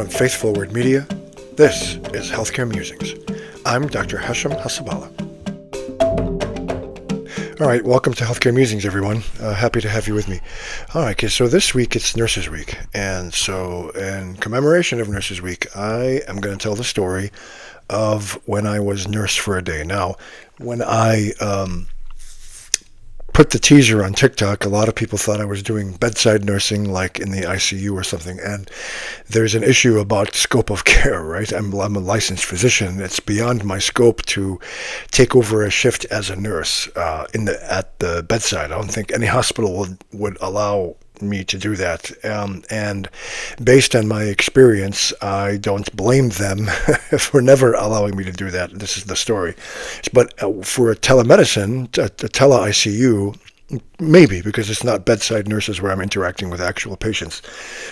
from Faith Forward Media, this is Healthcare Musings. I'm Dr. Hassaballa. All right, welcome to Healthcare Musings, everyone. Happy to have you with me. All right, so this week it's Nurses Week, and so in commemoration of Nurses Week, I am going to tell the story of when I was nurse for a day. Now, when I put the teaser on TikTok, a lot of people thought I was doing bedside nursing, like in the ICU or something. And there's an issue about scope of care, right? I'm a licensed physician. It's beyond my scope to take over a shift as a nurse at the bedside. I don't think any hospital would allow me to do that. And based on my experience, I don't blame them for never allowing me to do that. This is the story. But for a telemedicine, a Tele-ICU, maybe, because it's not bedside nurses where I'm interacting with actual patients.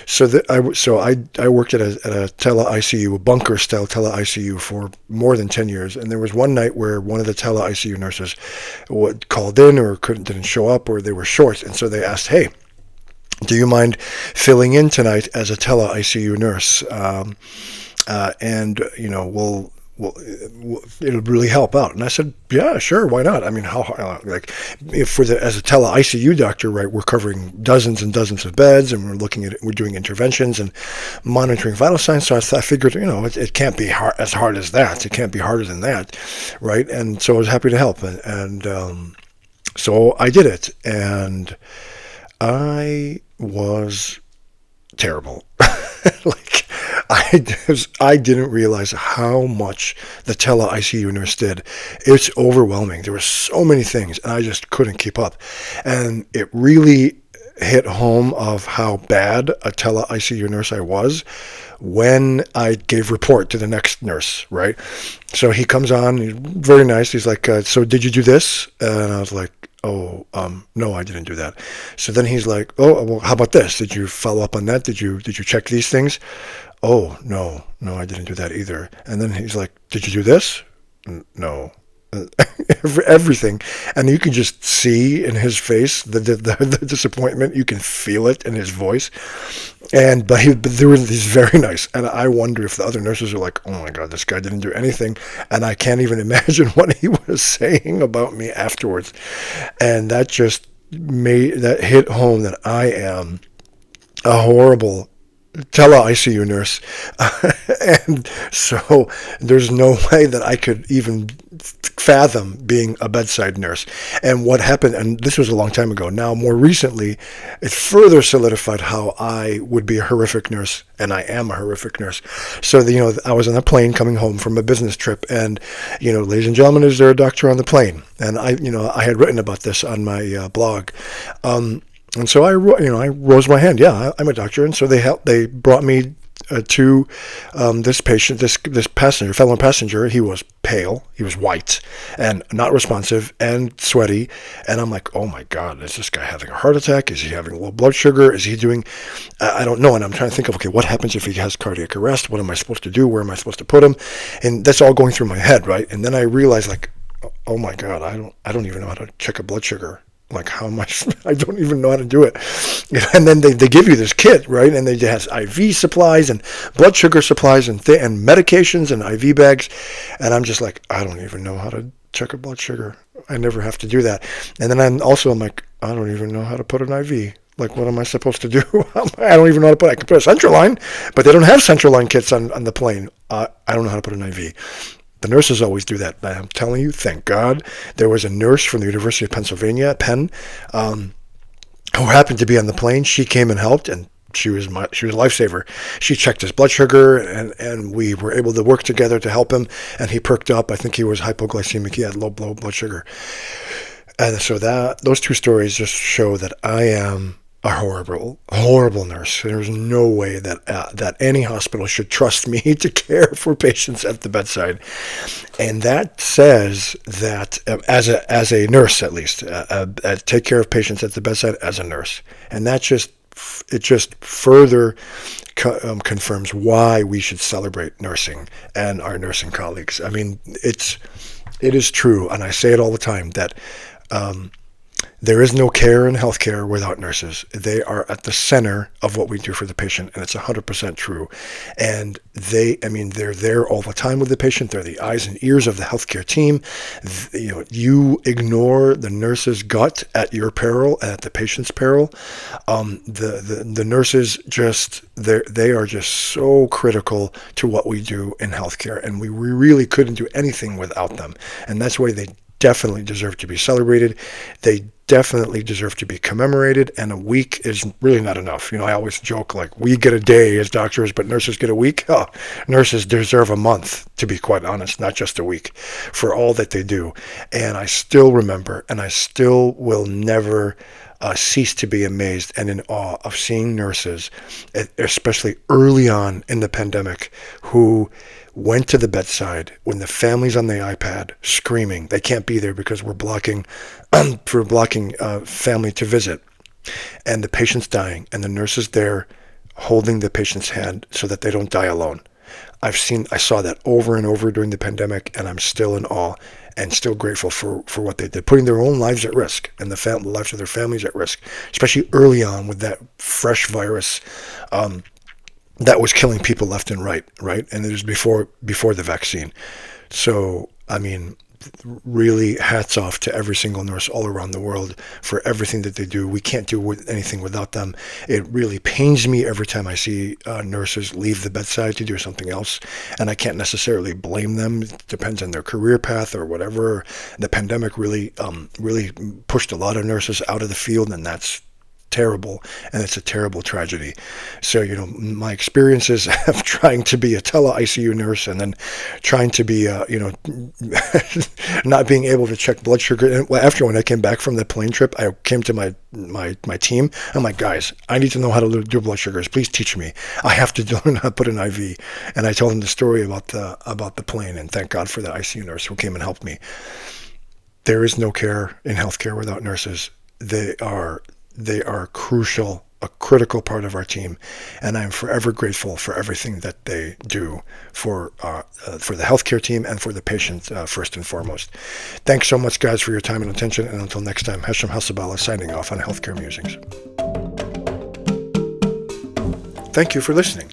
So I worked at a Tele-ICU, a bunker-style Tele-ICU for more than 10 years. And there was one night where one of the Tele-ICU nurses called in or didn't show up, or they were short. And so they asked, hey, do you mind filling in tonight as a Tele-ICU nurse? And it'll really help out. And I said, yeah, sure, why not? I mean, as a Tele-ICU doctor, right, we're covering dozens and dozens of beds, and we're doing interventions and monitoring vital signs. So I figured, it can't be as hard as that. It can't be harder than that, right? And so I was happy to help, and so I did it, and I was terrible. I didn't realize how much the Tele-ICU nurse did. It's overwhelming. There were so many things, and I just couldn't keep up. And it really hit home of how bad a Tele-ICU nurse I was when I gave report to the next nurse, right? So he comes on, he's very nice. He's like, so did you do this? And I was like, no, I didn't do that. So then he's like, oh, well, how about this? Did you follow up on that? Did you check these things? Oh, no, I didn't do that either. And then he's like, did you do this? No. Everything. And you can just see in his face the disappointment. You can feel it in his voice. But he's very nice. And I wonder if the other nurses are like, oh my God, this guy didn't do anything. And I can't even imagine what he was saying about me afterwards. And that just hit home that I am a horrible Tele-ICU nurse. And so there's no way that I could even fathom being a bedside nurse. And what happened, and this was a long time ago, now more recently, it further solidified how I would be a horrific nurse, and I am a horrific nurse. So, I was on a plane coming home from a business trip, and, ladies and gentlemen, is there a doctor on the plane? And I had written about this on my blog. And so I rose my hand. Yeah, I'm a doctor. And so they brought me to this patient, this passenger, fellow passenger. He was pale, he was white, and not responsive, and sweaty. And I'm like, oh my God, is this guy having a heart attack? Is he having low blood sugar? Is he doing? I don't know. And I'm trying to think of, okay, what happens if he has cardiac arrest? What am I supposed to do? Where am I supposed to put him? And that's all going through my head, right? And then I realized, like, oh my God, I don't even know how to check a blood sugar. Like, how much? I don't even know how to do it. And then they give you this kit, right? And they has IV supplies and blood sugar supplies and medications and IV bags. And I'm just like, I don't even know how to check a blood sugar. I never have to do that. And then I'm like, I don't even know how to put an IV. Like, what am I supposed to do? I don't even know how to put. I can put a central line, but they don't have central line kits on the plane. I don't know how to put an IV. The nurses always do that, but I'm telling you, thank God, there was a nurse from the University of Pennsylvania, Penn, who happened to be on the plane. She came and helped, and she was a lifesaver. She checked his blood sugar, and we were able to work together to help him, and he perked up. I think he was hypoglycemic. He had low blood sugar. And so those two stories just show that I am a horrible nurse. There's no way that any hospital should trust me to care for patients at the bedside. And that says that as a nurse, at least, take care of patients at the bedside as a nurse. And that just further confirms why we should celebrate nursing and our nursing colleagues. I mean, it is true, and I say it all the time, that There is no care in healthcare without nurses. They are at the center of what we do for the patient, and it's 100% true. And they're there all the time with the patient. They're the eyes and ears of the healthcare team. You ignore the nurse's gut at your peril and at the patient's peril. The nurses they are just so critical to what we do in healthcare, and we really couldn't do anything without them. And that's why they definitely deserve to be celebrated. They definitely deserve to be commemorated, and a week is really not enough. I always joke like we get a day as doctors, but nurses get a week. Oh, nurses deserve a month, to be quite honest, not just a week, for all that they do. And I still remember, and I still will never cease to be amazed and in awe of seeing nurses, especially early on in the pandemic, who went to the bedside when the family's on the iPad screaming they can't be there because we're blocking family to visit, and the patient's dying, and the nurse is there holding the patient's hand so that they don't die alone. I saw that over and over during the pandemic, and I'm still in awe and still grateful for what they did, putting their own lives at risk and the lives of their families at risk, especially early on with that fresh virus that was killing people left and right? And it was before the vaccine. So, really hats off to every single nurse all around the world for everything that they do. We can't do anything without them. It really pains me every time I see nurses leave the bedside to do something else, and I can't necessarily blame them. It depends on their career path or whatever. The pandemic really pushed a lot of nurses out of the field, and that's terrible, and it's a terrible tragedy. So, my experiences of trying to be a tele-ICU nurse and then trying to be, not being able to check blood sugar. And after, when I came back from the plane trip, I came to my team. I'm like, guys, I need to know how to do blood sugars. Please teach me. I have to learn how to put an IV. And I told them the story about the plane, and thank God for the ICU nurse who came and helped me. There is no care in healthcare without nurses. They are crucial, a critical part of our team, and I'm forever grateful for everything that they do for the healthcare team and for the patient, first and foremost. Thanks so much, guys, for your time and attention, and until next time, Hassaballa signing off on Healthcare Musings. Thank you for listening.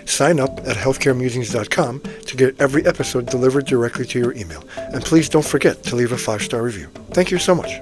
Sign up at healthcaremusings.com to get every episode delivered directly to your email, and please don't forget to leave a 5-star review. Thank you so much.